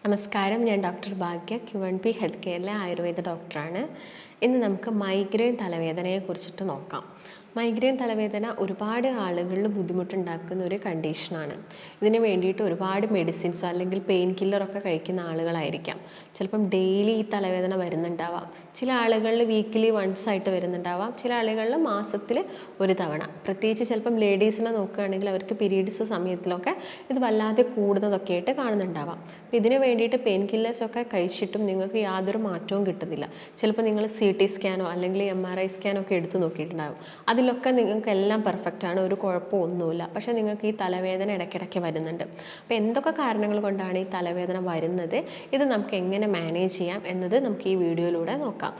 നമസ്കാരം, ഞാൻ ഡോക്ടർ ഭാഗ്യ Q1P health കെയറിലെ Ayurveda ഡോക്ടറാണ്. ഇന്ന് നമുക്ക് മൈഗ്രെയിൻ തലവേദനയെക്കുറിച്ചിട്ട് നോക്കാം. മൈഗ്രെയിൻ തലവേദന ഒരുപാട് ആളുകളിൽ ബുദ്ധിമുട്ടുണ്ടാക്കുന്ന ഒരു കണ്ടീഷനാണ്. ഇതിന് വേണ്ടിയിട്ട് ഒരുപാട് മെഡിസിൻസോ അല്ലെങ്കിൽ പെയിൻ കില്ലറൊക്കെ കഴിക്കുന്ന ആളുകളായിരിക്കാം. ചിലപ്പം ഡെയിലി ഈ തലവേദന വരുന്നുണ്ടാവാം. ചില ആളുകളിൽ വീക്കിലി വൺസ് ആയിട്ട് വരുന്നുണ്ടാവാം. ചില ആളുകളിൽ മാസത്തിൽ ഒരു തവണ. പ്രത്യേകിച്ച് ചിലപ്പം ലേഡീസിനെ നോക്കുകയാണെങ്കിൽ അവർക്ക് പീരീഡ്സ് സമയത്തിലൊക്കെ ഇത് വല്ലാതെ കൂടുന്നതൊക്കെ ആയിട്ട് കാണുന്നുണ്ടാവാം. അപ്പോൾ ഇതിന് വേണ്ടിയിട്ട് പെയിൻ കില്ലേഴ്സൊക്കെ കഴിച്ചിട്ടും നിങ്ങൾക്ക് യാതൊരു മാറ്റവും കിട്ടുന്നില്ല. ചിലപ്പോൾ നിങ്ങൾ CT സ്കാനോ അല്ലെങ്കിൽ MRI സ്കാനോ ഒക്കെ എടുത്ത് നോക്കിയിട്ടുണ്ടാകും. അതിലൊക്കെ നിങ്ങൾക്ക് എല്ലാം പെർഫെക്റ്റ് ആണ്, ഒരു കുഴപ്പമൊന്നുമില്ല. പക്ഷേ നിങ്ങൾക്ക് ഈ തലവേദന ഇടയ്ക്കിടയ്ക്ക് വരുന്നുണ്ട്. അപ്പോൾ എന്തൊക്കെ കാരണങ്ങൾ കൊണ്ടാണ് ഈ തലവേദന വരുന്നത്, ഇത് നമുക്ക് എങ്ങനെ മാനേജ് ചെയ്യാം എന്നത് നമുക്ക് ഈ വീഡിയോയിലൂടെ നോക്കാം.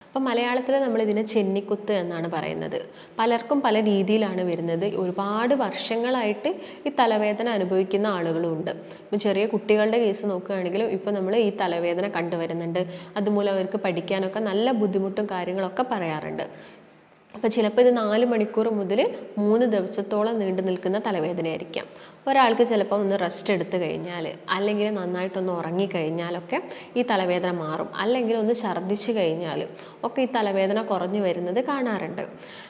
അപ്പം മലയാളത്തിൽ നമ്മളിതിനെ ചെന്നിക്കുത്ത് എന്നാണ് പറയുന്നത്. പലർക്കും പല രീതിയിലാണ് വരുന്നത്. ഒരുപാട് വർഷങ്ങളായിട്ട് ഈ തലവേദന അനുഭവിക്കുന്ന ആളുകളുമുണ്ട്. ഇപ്പം ചെറിയ കുട്ടികളുടെ കേസ് നോക്കുകയാണെങ്കിലും ഇപ്പം നമ്മൾ ഈ തലവേദന കണ്ടുവരുന്നുണ്ട്. അതുമൂലം അവർക്ക് പഠിക്കാനൊക്കെ നല്ല ബുദ്ധിമുട്ടും കാര്യങ്ങളൊക്കെ പറയാറുണ്ട്. അപ്പോൾ ചിലപ്പോൾ ഇത് 4 മണിക്കൂർ മുതൽ 3 ദിവസത്തോളം നീണ്ടു നിൽക്കുന്ന തലവേദനയായിരിക്കാം. ഒരാൾക്ക് ചിലപ്പോൾ ഒന്ന് റെസ്റ്റ് എടുത്തു കഴിഞ്ഞാൽ അല്ലെങ്കിൽ നന്നായിട്ടൊന്ന് ഉറങ്ങിക്കഴിഞ്ഞാലൊക്കെ ഈ തലവേദന മാറും. അല്ലെങ്കിൽ ഒന്ന് ഛർദ്ദിച്ച് കഴിഞ്ഞാൽ ഒക്കെ ഈ തലവേദന കുറഞ്ഞു വരുന്നത് കാണാറുണ്ട്.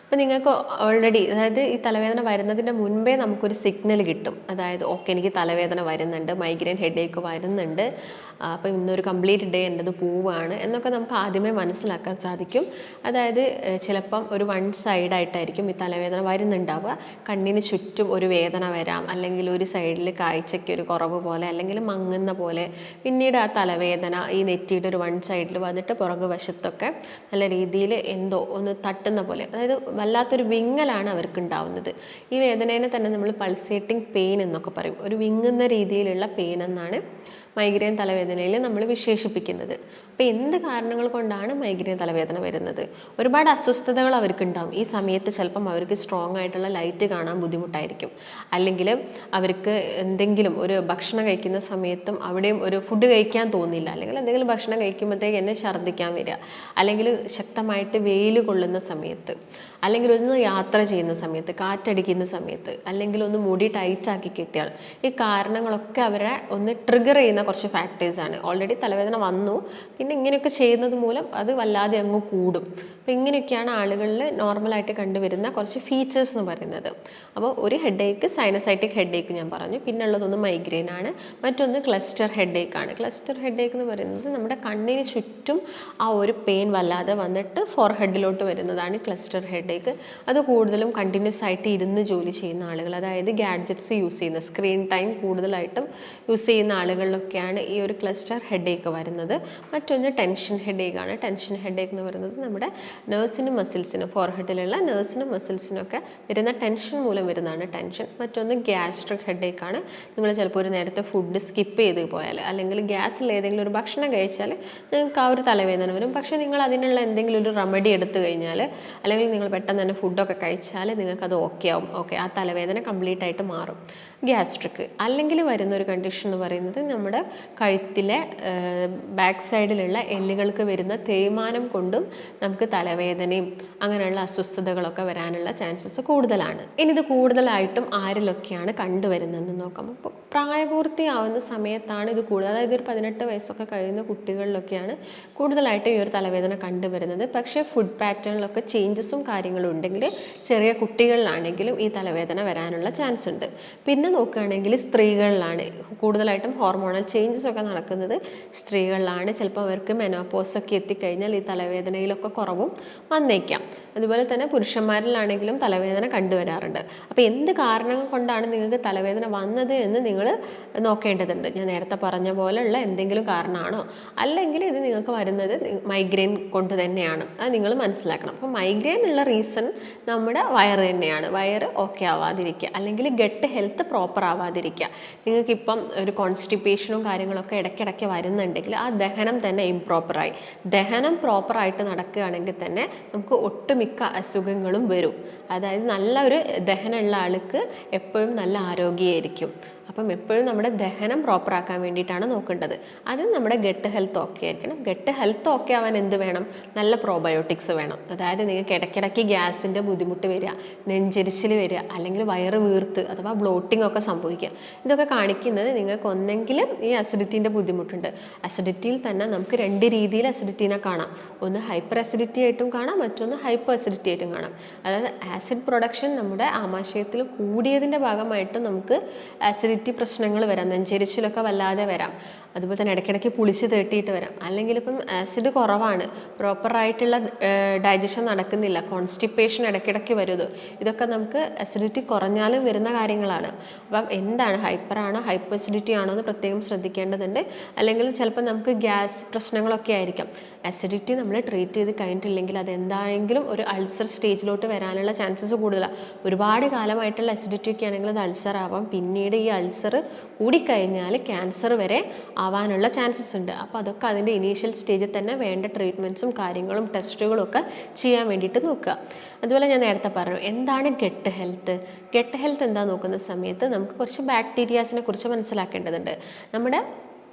അപ്പോൾ നിങ്ങൾക്ക് ഓൾറെഡി അതായത് ഈ തലവേദന വരുന്നതിൻ്റെ മുൻപേ നമുക്കൊരു സിഗ്നൽ കിട്ടും. അതായത് ഓക്കെ, എനിക്ക് തലവേദന വരുന്നുണ്ട്, മൈഗ്രെയിൻ ഹെഡേക്ക് വരുന്നുണ്ട്, അപ്പോൾ ഇന്നൊരു കംപ്ലീറ്റ് ഡേ എൻ്റെത് പോവുകയാണ് എന്നൊക്കെ നമുക്ക് ആദ്യമേ മനസ്സിലാക്കാൻ സാധിക്കും. അതായത് ചിലപ്പം ഒരു വൺ സൈഡായിട്ടായിരിക്കും ഈ തലവേദന വരുന്നുണ്ടാവുക. കണ്ണിന് ചുറ്റും ഒരു വേദന വരാം, അല്ലെങ്കിൽ ഒരു സൈഡിൽ കാഴ്ചയ്ക്ക് ഒരു കുറവ് പോലെ അല്ലെങ്കിൽ മങ്ങുന്ന പോലെ. പിന്നീട് ആ തലവേദന ഈ നെറ്റിയുടെ ഒരു വൺ സൈഡിൽ വന്നിട്ട് പുറകു വശത്തൊക്കെ നല്ല രീതിയിൽ എന്തോ ഒന്ന് തട്ടുന്ന പോലെ, അതായത് വല്ലാത്തൊരു വിങ്ങലാണ് അവർക്ക് ഉണ്ടാവുന്നത്. ഈ വേദനേനെ തന്നെ നമ്മൾ പൾസേറ്റിംഗ് പെയിൻ എന്നൊക്കെ പറയും. ഒരു വിങ്ങുന്ന രീതിയിലുള്ള പെയിൻ എന്നാണ് മൈഗ്രെയിൻ തലവേദനയിൽ നമ്മൾ വിശേഷിപ്പിക്കുന്നത്. അപ്പോൾ എന്ത് കാരണങ്ങൾ കൊണ്ടാണ് മൈഗ്രെയിൻ തലവേദന വരുന്നത്? ഒരുപാട് അസ്വസ്ഥതകൾ അവർക്കുണ്ടാവും. ഈ സമയത്ത് ചിലപ്പം അവർക്ക് സ്ട്രോങ് ആയിട്ടുള്ള ലൈറ്റ് കാണാൻ ബുദ്ധിമുട്ടായിരിക്കും. അല്ലെങ്കിൽ അവർക്ക് എന്തെങ്കിലും ഒരു ഭക്ഷണം കഴിക്കുന്ന സമയത്തും അവിടെയും ഒരു ഫുഡ് കഴിക്കാൻ തോന്നില്ല, അല്ലെങ്കിൽ എന്തെങ്കിലും ഭക്ഷണം കഴിക്കുമ്പോഴത്തേക്ക് എന്നെ ഛർദ്ദിക്കാൻ വരിക, അല്ലെങ്കിൽ ശക്തമായിട്ട് വെയിൽ കൊള്ളുന്ന സമയത്ത്, അല്ലെങ്കിൽ ഒന്ന് യാത്ര ചെയ്യുന്ന സമയത്ത്, കാറ്റടിക്കുന്ന സമയത്ത്, അല്ലെങ്കിൽ ഒന്ന് മുടി ടൈറ്റാക്കി കിട്ടിയാൽ, ഈ കാരണങ്ങളൊക്കെ അവരെ ഒന്ന് ട്രിഗർ ചെയ്യുന്ന കുറച്ച് ഫാക്ടേഴ്സാണ്. ഓൾറെഡി തലവേദന വന്നു, പിന്നെ ഇങ്ങനെയൊക്കെ ചെയ്യുന്നത് മൂലം അത് വല്ലാതെ അങ്ങ് കൂടും. അപ്പോൾ ഇങ്ങനെയൊക്കെയാണ് ആളുകളിൽ നോർമലായിട്ട് കണ്ടുവരുന്ന കുറച്ച് ഫീച്ചേഴ്സ് എന്ന് പറയുന്നത്. അപ്പോൾ ഒരു ഹെഡേക്ക് സൈനസൈറ്റിക് ഹെഡേക്ക് ഞാൻ പറഞ്ഞു, പിന്നെ ഉള്ളതൊന്ന് മൈഗ്രെയിൻ ആണ്, മറ്റൊന്ന് ക്ലസ്റ്റർ ഹെഡേക്ക് ആണ്. ക്ലസ്റ്റർ ഹെഡേക്ക് എന്ന് പറയുന്നത് നമ്മുടെ കണ്ണിന് ചുറ്റും ആ ഒരു പെയിൻ വല്ലാതെ വന്നിട്ട് ഫോർഹെഡിലോട്ട് വരുന്നതാണ് ക്ലസ്റ്റർ ഹെഡേക്ക്. അത് കൂടുതലും കണ്ടിന്യൂസ് ആയിട്ട് ഇരുന്ന് ജോലി ചെയ്യുന്ന ആളുകൾ, അതായത് ഗാഡ്ജറ്റ്സ് യൂസ് ചെയ്യുന്ന, സ്ക്രീൻ ടൈം കൂടുതലായിട്ടും യൂസ് ചെയ്യുന്ന ആളുകളിലൊക്കെയാണ് ഈ ഒരു ക്ലസ്റ്റർ ഹെഡേക്ക് വരുന്നത്. മറ്റൊന്ന് ടെൻഷൻ ഹെഡേക്ക് ആണ്. ടെൻഷൻ ഹെഡേക്ക് എന്ന് പറയുന്നത് നമ്മുടെ നെർവ്സിനും മസിൽസിനും, ഫോർഹെഡിലുള്ള നെർവ്സിനും മസിൽസിനൊക്കെ വരുന്ന ടെൻഷൻ മൂലം വരുന്നതാണ് ടെൻഷൻ. മറ്റൊന്ന് ഗ്യാസ്ട്രിക് ഹെഡേക്ക് ആണ്. നിങ്ങൾ ചിലപ്പോൾ ഒരു നേരത്തെ ഫുഡ് സ്കിപ്പ് ചെയ്ത് പോയാൽ, അല്ലെങ്കിൽ ഗ്യാസിൽ ഏതെങ്കിലും ഒരു ഭക്ഷണം കഴിച്ചാൽ നിങ്ങൾക്ക് ആ ഒരു തലവേദന വരും. പക്ഷേ നിങ്ങൾ അതിനുള്ള എന്തെങ്കിലും ഒരു റെമഡി എടുത്തു കഴിഞ്ഞാൽ, അല്ലെങ്കിൽ നിങ്ങൾ പെട്ടെന്ന് തന്നെ ഫുഡൊക്കെ കഴിച്ചാൽ നിങ്ങൾക്കത് ഓക്കെ ആവും. ഓക്കെ, ആ തലവേദന കംപ്ലീറ്റ് ആയിട്ട് മാറും. ഗ്യാസ്ട്രിക് അല്ലെങ്കിൽ വരുന്ന ഒരു കണ്ടീഷൻ എന്ന് പറയുന്നത് നമ്മുടെ കഴുത്തിലെ ബാക്ക് സൈഡിലുള്ള എല്ലുകൾക്ക് വരുന്ന തേയ്മാനം കൊണ്ടും നമുക്ക് തലവേദനയും അങ്ങനെയുള്ള അസ്വസ്ഥതകളൊക്കെ വരാനുള്ള ചാൻസസ് കൂടുതലാണ്. ഇനി ഇത് കൂടുതലായിട്ടും ആരിലൊക്കെയാണ് കണ്ടുവരുന്നതെന്ന് നോക്കാം. അപ്പോൾ പ്രായപൂർത്തിയാവുന്ന സമയത്താണ് ഇത് കൂടുതൽ, അതായത് ഒരു 18 വയസ്സൊക്കെ കഴിയുന്ന കുട്ടികളിലൊക്കെയാണ് കൂടുതലായിട്ട് ഈ ഒരു തലവേദന കണ്ടുവരുന്നത്. പക്ഷേ ഫുഡ് പാറ്റേണിലൊക്കെ ചേഞ്ചസും കാര്യങ്ങളും ഉണ്ടെങ്കിൽ ചെറിയ കുട്ടികളിലാണെങ്കിലും ഈ തലവേദന വരാനുള്ള ചാൻസ് ഉണ്ട്. പിന്നെ നോക്കുകയാണെങ്കിൽ സ്ത്രീകളിലാണ് കൂടുതലായിട്ടും ഹോർമോണൽ ചേഞ്ചസ് ഒക്കെ നടക്കുന്നത് സ്ത്രീകളിലാണ്. ചിലപ്പോൾ അവർക്ക് മെനോപോസൊക്കെ എത്തിക്കഴിഞ്ഞാൽ ഈ തലവേദനയിലൊക്കെ കുറവും വന്നേക്കാം. അതുപോലെ തന്നെ പുരുഷന്മാരിലാണെങ്കിലും തലവേദന കണ്ടുവരാറുണ്ട്. അപ്പോൾ എന്ത് കാരണങ്ങൾ കൊണ്ടാണ് നിങ്ങൾക്ക് തലവേദന വന്നത് എന്ന് നിങ്ങൾ നോക്കേണ്ടതുണ്ട്. ഞാൻ നേരത്തെ പറഞ്ഞ പോലെയുള്ള എന്തെങ്കിലും കാരണമാണോ, അല്ലെങ്കിൽ ഇത് നിങ്ങൾക്ക് വരുന്നത് മൈഗ്രെയിൻ കൊണ്ട് തന്നെയാണ്, അത് നിങ്ങൾ മനസ്സിലാക്കണം. അപ്പോൾ മൈഗ്രെയിൻ ഉള്ള റീസൺ നമ്മുടെ വയറ് തന്നെയാണ്. വയറ് ഓക്കെ ആവാതിരിക്കുക, അല്ലെങ്കിൽ ഗട്ട് ഹെൽത്ത് പ്രോപ്പർ ആവാതിരിക്കുക. നിങ്ങൾക്കിപ്പം ഒരു കോൺസ്റ്റിപ്പേഷനും കാര്യങ്ങളൊക്കെ ഇടയ്ക്കിടയ്ക്ക് വരുന്നുണ്ടെങ്കിൽ ആ ദഹനം തന്നെ ഇംപ്രോപ്പറായി, ദഹനം പ്രോപ്പറായിട്ട് നടക്കുകയാണെങ്കിൽ തന്നെ നമുക്ക് ഒട്ടുമിക്ക അസുഖങ്ങളും വരും. അതായത് നല്ലൊരു ദഹനമുള്ള ആൾക്ക് എപ്പോഴും നല്ല ആരോഗ്യമായിരിക്കും. അപ്പം എപ്പോഴും നമ്മുടെ ദഹനം പ്രോപ്പർ ആക്കാൻ വേണ്ടിയിട്ടാണ് നോക്കേണ്ടത്. അതും നമ്മുടെ ഗട്ട് ഹെൽത്ത് ഓക്കെ ആയിരിക്കണം. ഗട്ട് ഹെൽത്ത് ഓക്കെ ആവാൻ എന്ത് വേണം? നല്ല പ്രോബയോട്ടിക്സ് വേണം. അതായത് നിങ്ങൾക്ക് ഇടയ്ക്കിടയ്ക്ക് ഗ്യാസിൻ്റെ ബുദ്ധിമുട്ട് വരിക, നെഞ്ചരിച്ചിൽ വരിക, അല്ലെങ്കിൽ വയറ് വീർത്ത് അഥവാ ബ്ലോട്ടിംഗ് ഒക്കെ സംഭവിക്കുക. ഇതൊക്കെ കാണിക്കുന്നത് നിങ്ങൾക്ക് ഒന്നെങ്കിലും ഈ അസിഡിറ്റീൻ്റെ ബുദ്ധിമുട്ടുണ്ട്. അസിഡിറ്റിയിൽ തന്നെ നമുക്ക് 2 രീതിയിൽ അസിഡിറ്റീനെ കാണാം. ഒന്ന് ഹൈപ്പർ അസിഡിറ്റി ആയിട്ടും കാണാം, മറ്റൊന്ന് ഹൈപ്പർ അസിഡിറ്റി ആയിട്ടും കാണാം. അതായത് ആസിഡ് പ്രൊഡക്ഷൻ നമ്മുടെ ആമാശയത്തിൽ കൂടിയതിൻ്റെ ഭാഗമായിട്ട് നമുക്ക് ആസിഡിറ്റി പ്രശ്നങ്ങൾ വരാം, നെഞ്ചരിച്ചിലൊക്കെ വല്ലാതെ വരാം. അതുപോലെ തന്നെ ഇടയ്ക്കിടയ്ക്ക് പുളിച്ച് തേട്ടിയിട്ട് വരാം. അല്ലെങ്കിൽ ഇപ്പം ആസിഡ് കുറവാണ്, പ്രോപ്പറായിട്ടുള്ള ഡൈജഷൻ നടക്കുന്നില്ല, കോൺസ്റ്റിപ്പേഷൻ ഇടയ്ക്കിടയ്ക്ക് വരുന്നത്, ഇതൊക്കെ നമുക്ക് അസിഡിറ്റി കുറഞ്ഞാലും വരുന്ന കാര്യങ്ങളാണ്. അപ്പം എന്താണ് ഹൈപ്പർ ആണോ ഹൈപ്പർ അസിഡിറ്റി ആണോ എന്ന് പ്രത്യേകം ശ്രദ്ധിക്കേണ്ടതുണ്ട്. അല്ലെങ്കിൽ ചിലപ്പോൾ നമുക്ക് ഗ്യാസ് പ്രശ്നങ്ങളൊക്കെ ആയിരിക്കാം. അസിഡിറ്റി നമ്മൾ ട്രീറ്റ് ചെയ്ത് കഴിഞ്ഞിട്ടില്ലെങ്കിൽ അത് എന്താണെങ്കിലും ഒരു അൾസർ സ്റ്റേജിലോട്ട് വരാനുള്ള ചാൻസസ് കൂടുതലാണ്. ഒരുപാട് കാലമായിട്ടുള്ള അസിഡിറ്റി ഒക്കെ ആണെങ്കിൽ അത് അൾസർ ആവാം. പിന്നീട് ഈ അൾസർ കൂടിക്കഴിഞ്ഞാൽ ക്യാൻസർ വരെ ആവാനുള്ള ചാൻസസ് ഉണ്ട്. അപ്പോൾ അതൊക്കെ അതിൻ്റെ ഇനീഷ്യൽ സ്റ്റേജിൽ തന്നെ വേണ്ട ട്രീറ്റ്മെൻറ്റ്സും കാര്യങ്ങളും ടെസ്റ്റുകളും ഒക്കെ ചെയ്യാൻ വേണ്ടിയിട്ട് നോക്കുക. അതുപോലെ ഞാൻ നേരത്തെ പറഞ്ഞു, എന്താണ് ഗട്ട് ഹെൽത്ത്? ഗട്ട് ഹെൽത്ത് എന്താ നോക്കുന്ന സമയത്ത് നമുക്ക് കുറച്ച് ബാക്ടീരിയാസിനെ കുറിച്ച് മനസ്സിലാക്കേണ്ടതുണ്ട്. നമ്മുടെ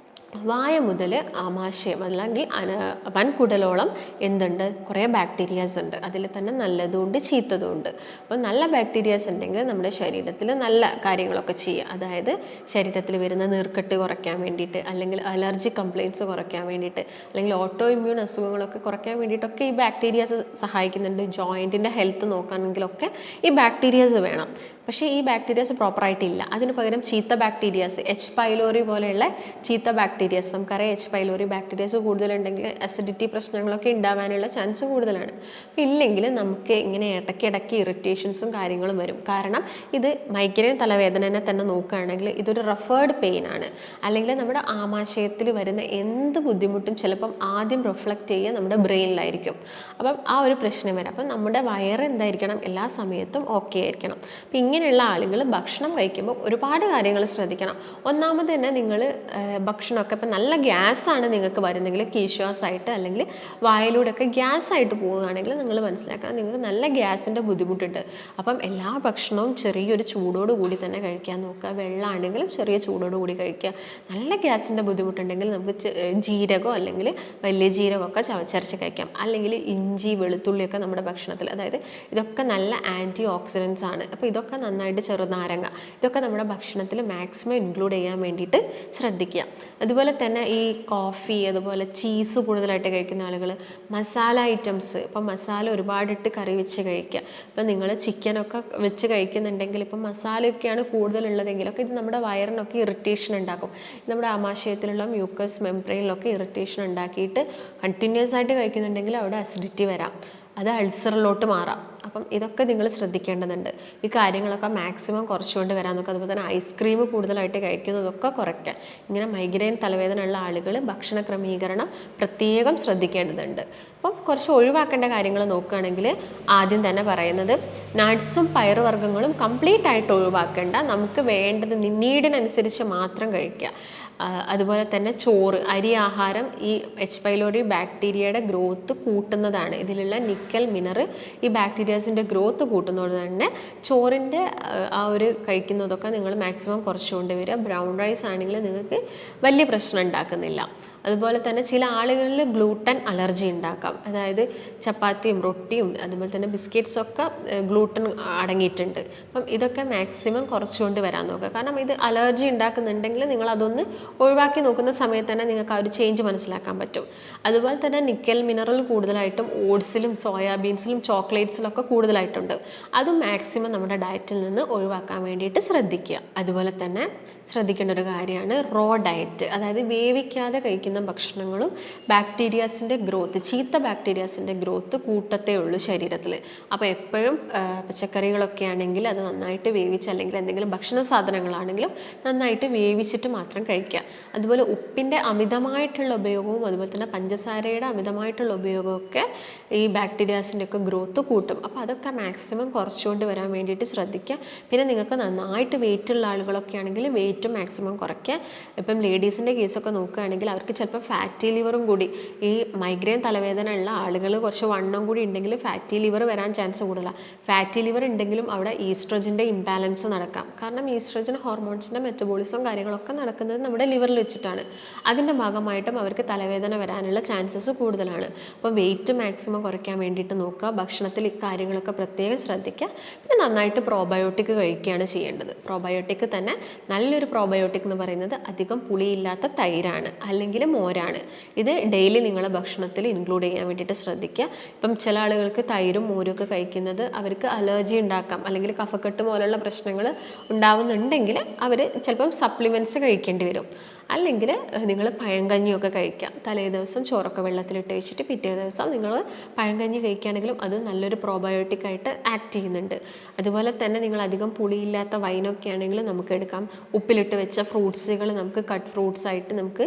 വായ മുതൽ ആമാശയം അല്ലെങ്കിൽ വൻകുടലോളം എന്തുണ്ട്? കുറേ ബാക്ടീരിയാസ് ഉണ്ട്. അതിൽ തന്നെ നല്ലതുമുണ്ട് ചീത്തതുമുണ്ട്. അപ്പോൾ നല്ല ബാക്ടീരിയാസ് ഉണ്ടെങ്കിൽ നമ്മുടെ ശരീരത്തിൽ നല്ല കാര്യങ്ങളൊക്കെ ചെയ്യുക. അതായത് ശരീരത്തിൽ വരുന്ന നീർക്കെട്ട് കുറയ്ക്കാൻ വേണ്ടിയിട്ട്, അല്ലെങ്കിൽ അലർജി കംപ്ലയിൻറ്റ്സ് കുറയ്ക്കാൻ വേണ്ടിയിട്ട്, അല്ലെങ്കിൽ ഓട്ടോ ഇമ്മ്യൂൺ അസുഖങ്ങളൊക്കെ കുറയ്ക്കാൻ വേണ്ടിയിട്ടൊക്കെ ഈ ബാക്ടീരിയാസ് സഹായിക്കുന്നുണ്ട്. ജോയിൻറ്റിൻ്റെ ഹെൽത്ത് നോക്കുകയാണെങ്കിലൊക്കെ ഈ ബാക്ടീരിയാസ് വേണം. പക്ഷേ ഈ ബാക്ടീരിയാസ് പ്രോപ്പറായിട്ടില്ല. അതിന് പകരം ചീത്ത ബാക്ടീരിയാസ്, എച്ച് പൈലോറി പോലെയുള്ള ചീത്ത ബാക്ടീരിയാസ്, നമുക്കറിയാം എച്ച് പൈലോറി ബാക്ടീരിയാസ് കൂടുതലുണ്ടെങ്കിൽ അസിഡിറ്റി പ്രശ്നങ്ങളൊക്കെ ഉണ്ടാവാനുള്ള ചാൻസ് കൂടുതലാണ്. ഇല്ലെങ്കിൽ നമുക്ക് ഇങ്ങനെ ഇടയ്ക്കിടയ്ക്ക് ഇറിറ്റേഷൻസും കാര്യങ്ങളും വരും. കാരണം ഇത് മൈഗ്രെയിൻ തലവേദനനെ തന്നെ നോക്കുകയാണെങ്കിൽ ഇതൊരു റെഫേർഡ് പെയിൻ ആണ്. അല്ലെങ്കിൽ നമ്മുടെ ആമാശയത്തിൽ വരുന്ന എന്ത് ബുദ്ധിമുട്ടും ചിലപ്പം ആദ്യം റിഫ്ലക്റ്റ് ചെയ്യുക നമ്മുടെ ബ്രെയിനിലായിരിക്കും. അപ്പം ആ ഒരു പ്രശ്നം വരാം. അപ്പം നമ്മുടെ വയറ് എന്തായിരിക്കണം? എല്ലാ സമയത്തും ഓക്കെ ആയിരിക്കണം. അപ്പം ഇങ്ങനെയുള്ള ആളുകൾ ഭക്ഷണം കഴിക്കുമ്പോൾ ഒരുപാട് കാര്യങ്ങൾ ശ്രദ്ധിക്കണം. ഒന്നാമത് തന്നെ നിങ്ങൾ ഭക്ഷണമൊക്കെ ഇപ്പം നല്ല ഗ്യാസാണ് നിങ്ങൾക്ക് വരുന്നെങ്കിൽ, കീശ്വാസമായിട്ട് അല്ലെങ്കിൽ വായിലൂടെയൊക്കെ ഗ്യാസായിട്ട് പോവുകയാണെങ്കിൽ നിങ്ങൾ മനസ്സിലാക്കണം നിങ്ങൾക്ക് നല്ല ഗ്യാസിൻ്റെ ബുദ്ധിമുട്ടുണ്ട്. അപ്പം എല്ലാ ഭക്ഷണവും ചെറിയൊരു ചൂടോട് കൂടി തന്നെ കഴിക്കാൻ നോക്കുക. വെള്ളമാണെങ്കിലും ചെറിയ ചൂടോട് കൂടി കഴിക്കുക. നല്ല ഗ്യാസിൻ്റെ ബുദ്ധിമുട്ടുണ്ടെങ്കിൽ നമുക്ക് ജീരകമോ അല്ലെങ്കിൽ വലിയ ജീരകമൊക്കെ ചവച്ചരച്ച് കഴിക്കാം. അല്ലെങ്കിൽ ഇഞ്ചി വെളുത്തുള്ളിയൊക്കെ നമ്മുടെ ഭക്ഷണത്തിൽ, അതായത് ഇതൊക്കെ നല്ല ആൻറ്റി ഓക്സിഡൻസ് ആണ്. അപ്പോൾ ഇതൊക്കെ നന്നായിട്ട്, ചെറുനാരങ്ങ, ഇതൊക്കെ നമ്മുടെ ഭക്ഷണത്തിൽ മാക്സിമം ഇൻക്ലൂഡ് ചെയ്യാൻ വേണ്ടിയിട്ട് ശ്രദ്ധിക്കുക. അതുപോലെ തന്നെ ഈ കോഫി, അതുപോലെ ചീസ് കൂടുതലായിട്ട് കഴിക്കുന്ന ആളുകൾ, മസാല ഐറ്റംസ്, ഇപ്പം മസാല ഒരുപാടിട്ട് കറി വെച്ച് കഴിക്കുക. ഇപ്പം നിങ്ങൾ ചിക്കനൊക്കെ വെച്ച് കഴിക്കുന്നുണ്ടെങ്കിൽ ഇപ്പം മസാലയൊക്കെയാണ് കൂടുതലുള്ളതെങ്കിലൊക്കെ ഇത് നമ്മുടെ വയറിനൊക്കെ ഇറിറ്റേഷൻ ഉണ്ടാക്കും. നമ്മുടെ ആമാശയത്തിലുള്ള മ്യൂക്കസ് മെംബ്രെയിനിലൊക്കെ ഇറിറ്റേഷൻ ഉണ്ടാക്കിയിട്ട് കണ്ടിന്യൂസ് ആയിട്ട് കഴിക്കുന്നുണ്ടെങ്കിൽ അവിടെ അസിഡിറ്റി വരാം, അത് അൾസറിലോട്ട് മാറാം. അപ്പം ഇതൊക്കെ നിങ്ങൾ ശ്രദ്ധിക്കേണ്ടതുണ്ട്. ഈ കാര്യങ്ങളൊക്കെ മാക്സിമം കുറച്ചുകൊണ്ട് വരാൻ നോക്കുക. അതുപോലെ തന്നെ ഐസ്ക്രീം കൂടുതലായിട്ട് കഴിക്കുന്നതൊക്കെ കുറയ്ക്കാൻ. ഇങ്ങനെ മൈഗ്രെയിൻ തലവേദന ഉള്ള ആളുകൾ ഭക്ഷണ ക്രമീകരണം പ്രത്യേകം ശ്രദ്ധിക്കേണ്ടതുണ്ട്. അപ്പം കുറച്ച് ഒഴിവാക്കേണ്ട കാര്യങ്ങൾ നോക്കുകയാണെങ്കിൽ ആദ്യം തന്നെ പറയുന്നത് നട്ട്സും പയറുവർഗ്ഗങ്ങളും കംപ്ലീറ്റ് ആയിട്ട് ഒഴിവാക്കേണ്ട, നമുക്ക് വേണ്ടത് നീഡിനനുസരിച്ച് മാത്രം കഴിക്കുക. അതുപോലെ തന്നെ ചോറ്, അരി ആഹാരം ഈ എച്ച് പൈലോറി ബാക്ടീരിയയുടെ ഗ്രോത്ത് കൂട്ടുന്നതാണ്. ഇതിലുള്ള നിക്കൽ മിനറൽ ഈ ബാക്ടീരിയാസിൻ്റെ ഗ്രോത്ത് കൂട്ടുന്നത് തന്നെ ചോറിൻ്റെ ആ ഒരു കഴിക്കുന്നതൊക്കെ നിങ്ങൾ മാക്സിമം കുറച്ചുകൊണ്ട് വരിക. ബ്രൗൺ റൈസ് ആണെങ്കിൽ നിങ്ങൾക്ക് വലിയ പ്രശ്നം ഉണ്ടാക്കുന്നില്ല. അതുപോലെ തന്നെ ചില ആളുകളിൽ ഗ്ലൂട്ടൻ അലർജി ഉണ്ടാക്കാം. അതായത് ചപ്പാത്തിയും റൊട്ടിയും അതുപോലെ തന്നെ ബിസ്ക്കറ്റ്സൊക്കെ ഗ്ലൂട്ടൻ അടങ്ങിയിട്ടുണ്ട്. അപ്പം ഇതൊക്കെ മാക്സിമം കുറച്ചുകൊണ്ട് വരാൻ നോക്കുക. കാരണം ഇത് അലർജി ഉണ്ടാക്കുന്നുണ്ടെങ്കിൽ നിങ്ങൾ അതൊന്ന് ഒഴിവാക്കി നോക്കുന്ന സമയത്ത് തന്നെ നിങ്ങൾക്ക് ആ ഒരു ചേഞ്ച് മനസ്സിലാക്കാൻ പറ്റും. അതുപോലെ തന്നെ നിക്കൽ മിനറൽ കൂടുതലായിട്ടും ഓട്സിലും സോയാബീൻസിലും ചോക്ലേറ്റ്സിലൊക്കെ കൂടുതലായിട്ടുണ്ട്. അതും മാക്സിമം നമ്മുടെ ഡയറ്റിൽ നിന്ന് ഒഴിവാക്കാൻ വേണ്ടിയിട്ട് ശ്രദ്ധിക്കുക. അതുപോലെ തന്നെ ശ്രദ്ധിക്കേണ്ട ഒരു കാര്യമാണ് റോ ഡയറ്റ്. അതായത് വേവിക്കാതെ കഴിക്കുന്ന ഭക്ഷണങ്ങളും ബാക്ടീരിയാസിൻ്റെ ഗ്രോത്ത്, ചീത്ത ബാക്ടീരിയാസിൻ്റെ ഗ്രോത്ത് കൂട്ടത്തേ ഉള്ളൂ ശരീരത്തിൽ. അപ്പോൾ എപ്പോഴും പച്ചക്കറികളൊക്കെ ആണെങ്കിൽ അത് നന്നായിട്ട് വേവിച്ച്, അല്ലെങ്കിൽ എന്തെങ്കിലും ഭക്ഷണ സാധനങ്ങളാണെങ്കിലും നന്നായിട്ട് വേവിച്ചിട്ട് മാത്രം കഴിക്കുക. അതുപോലെ ഉപ്പിൻ്റെ അമിതമായിട്ടുള്ള ഉപയോഗവും അതുപോലെ തന്നെ പഞ്ചസാരയുടെ അമിതമായിട്ടുള്ള ഉപയോഗമൊക്കെ ഈ ബാക്ടീരിയാസിൻ്റെ ഒക്കെ ഗ്രോത്ത് കൂട്ടും. അപ്പോൾ അതൊക്കെ മാക്സിമം കുറച്ചുകൊണ്ട് വരാൻ വേണ്ടിയിട്ട് ശ്രദ്ധിക്കുക. പിന്നെ നിങ്ങൾക്ക് നന്നായിട്ട് വെയിറ്റുള്ള ആളുകളൊക്കെ ആണെങ്കിൽ വെയിറ്റ് മാക്സിമം കുറയ്ക്കുക. ഇപ്പം ലേഡീസിൻ്റെ കേസൊക്കെ നോക്കുകയാണെങ്കിൽ അവർക്ക് ചിലപ്പോൾ ഫാറ്റി ലിവറും കൂടി, ഈ മൈഗ്രെയിൻ തലവേദന ഉള്ള ആളുകൾ കുറച്ച് വണ്ണം കൂടി ഉണ്ടെങ്കിൽ ഫാറ്റി ലിവർ വരാൻ ചാൻസ് കൂടുതലാണ്. ഫാറ്റി ലിവർ ഉണ്ടെങ്കിലും അവിടെ ഈസ്ട്രജൻ്റെ ഇംബാലൻസ് നടക്കാം. കാരണം ഈസ്ട്രജൻ ഹോർമോൺസിൻ്റെ മെറ്റബോളിസവും കാര്യങ്ങളൊക്കെ നടക്കുന്നത് നമ്മുടെ ലിവറിൽ വെച്ചിട്ടാണ്. അതിൻ്റെ ഭാഗമായിട്ടും അവർക്ക് തലവേദന വരാനുള്ള ചാൻസസ് കൂടുതലാണ്. അപ്പോൾ വെയിറ്റ് മാക്സിമം കുറയ്ക്കാൻ വേണ്ടിയിട്ട് നോക്കുക, ഭക്ഷണത്തിൽ ഇക്കാര്യങ്ങളൊക്കെ പ്രത്യേകം ശ്രദ്ധിക്കുക. പിന്നെ നന്നായിട്ട് പ്രോബയോട്ടിക് കഴിക്കുകയാണ് ചെയ്യേണ്ടത്. പ്രോബയോട്ടിക് തന്നെ നല്ലൊരു പ്രോബയോട്ടിക് എന്ന് പറയുന്നത് അധികം പുളിയില്ലാത്ത തൈരാണ് അല്ലെങ്കിൽ മോരാണ്. ഇത് ഡെയിലി നിങ്ങളെ ഭക്ഷണത്തിൽ ഇൻക്ലൂഡ് ചെയ്യാൻ വേണ്ടിയിട്ട് ശ്രദ്ധിക്കുക. ഇപ്പം ചില ആളുകൾക്ക് തൈരും മോരും ഒക്കെ കഴിക്കുന്നത് അവർക്ക് അലർജി ഉണ്ടാക്കാം, അല്ലെങ്കിൽ കഫക്കെട്ട് പോലുള്ള പ്രശ്നങ്ങൾ ഉണ്ടാവുന്നുണ്ടെങ്കിൽ അവർ ചിലപ്പം സപ്ലിമെൻറ്റ്സ് കഴിക്കേണ്ടി വരും. അല്ലെങ്കിൽ നിങ്ങൾ പഴങ്കഞ്ഞിയൊക്കെ കഴിക്കാം. തലേ ദിവസം ചോറൊക്കെ വെള്ളത്തിലിട്ട് വെച്ചിട്ട് പിറ്റേ ദിവസം നിങ്ങൾ പഴങ്കഞ്ഞി കഴിക്കുകയാണെങ്കിലും അത് നല്ലൊരു പ്രോബയോട്ടിക് ആയിട്ട് ആക്ട് ചെയ്യുന്നുണ്ട്. അതുപോലെ തന്നെ നിങ്ങൾ അധികം പുളിയില്ലാത്ത വൈനൊക്കെ ആണെങ്കിൽ നമുക്ക് എടുക്കാം. ഉപ്പിലിട്ട് വെച്ച ഫ്രൂട്ട്സുകൾ നമുക്ക് കട്ട് ഫ്രൂട്ട്സ് ആയിട്ട് നമുക്ക്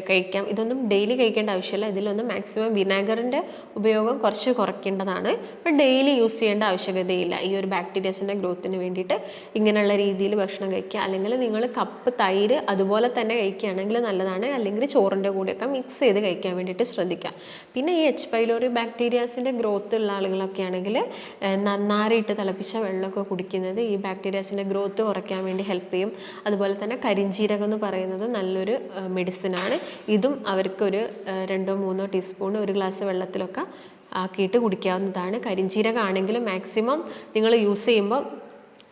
കഴിക്കാം. ഇതൊന്നും ഡെയിലി കഴിക്കേണ്ട ആവശ്യമില്ല. ഇതിലൊന്നും മാക്സിമം വിനാഗറിൻ്റെ ഉപയോഗം കുറച്ച് കുറയ്ക്കേണ്ടതാണ്. അപ്പോൾ ഡെയിലി യൂസ് ചെയ്യേണ്ട ആവശ്യകതയില്ല. ഈ ഒരു ബാക്ടീരിയസിൻ്റെ ഗ്രോത്തിന് വേണ്ടിയിട്ട് ഇങ്ങനെയുള്ള രീതിയിൽ ഭക്ഷണം കഴിക്കുക. അല്ലെങ്കിൽ നിങ്ങൾ കപ്പ് തൈര് അതുപോലെ തന്നെ കഴിക്കുകയാണെങ്കിൽ നല്ലതാണ്. അല്ലെങ്കിൽ ചോറിൻ്റെ കൂടെയൊക്കെ മിക്സ് ചെയ്ത് കഴിക്കാൻ വേണ്ടിയിട്ട് ശ്രദ്ധിക്കുക. പിന്നെ ഈ എച്ച് പൈലോറി ബാക്ടീരിയാസിൻ്റെ ഗ്രോത്ത് ഉള്ള ആളുകളൊക്കെ ആണെങ്കിൽ നന്നായിട്ട് തിളപ്പിച്ച വെള്ളമൊക്കെ കുടിക്കുന്നത് ഈ ബാക്ടീരിയാസിൻ്റെ ഗ്രോത്ത് കുറയ്ക്കാൻ വേണ്ടി ഹെൽപ്പ് ചെയ്യും. അതുപോലെ തന്നെ കരിഞ്ജീരകം എന്ന് പറയുന്നത് നല്ലൊരു മെഡിസിനാണ്. ഇതും അവർക്കൊരു 2-3 ടീസ്പൂൺ ഒരു ഗ്ലാസ് വെള്ളത്തിലൊക്കെ ആക്കിയിട്ട് കുടിക്കാവുന്നതാണ്. കരിഞ്ജീരകം ആണെങ്കിലും മാക്സിമം നിങ്ങൾ യൂസ് ചെയ്യുമ്പോൾ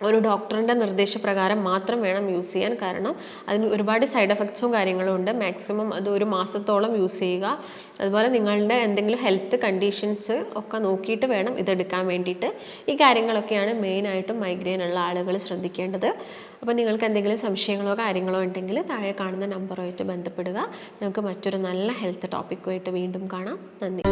ഒരു ഡോക്ടറിൻ്റെ നിർദ്ദേശപ്രകാരം മാത്രം വേണം യൂസ് ചെയ്യാൻ. കാരണം അതിന് ഒരുപാട് സൈഡ് എഫക്ട്സും കാര്യങ്ങളും ഉണ്ട്. മാക്സിമം അത് 1 മാസത്തോളം യൂസ് ചെയ്യുക. അതുപോലെ നിങ്ങളുടെ എന്തെങ്കിലും ഹെൽത്ത് കണ്ടീഷൻസ് ഒക്കെ നോക്കിയിട്ട് വേണം ഇതെടുക്കാൻ വേണ്ടിയിട്ട്. ഈ കാര്യങ്ങളൊക്കെയാണ് മെയിനായിട്ടും മൈഗ്രെയിൻ ഉള്ള ആളുകൾ ശ്രദ്ധിക്കേണ്ടത്. അപ്പോൾ നിങ്ങൾക്ക് എന്തെങ്കിലും സംശയങ്ങളോ കാര്യങ്ങളോ ഉണ്ടെങ്കിൽ താഴെ കാണുന്ന നമ്പറുമായിട്ട് ബന്ധപ്പെടുക. നമുക്ക് മറ്റൊരു നല്ല ഹെൽത്ത് ടോപ്പിക്കുമായിട്ട് വീണ്ടും കാണാം. നന്ദി.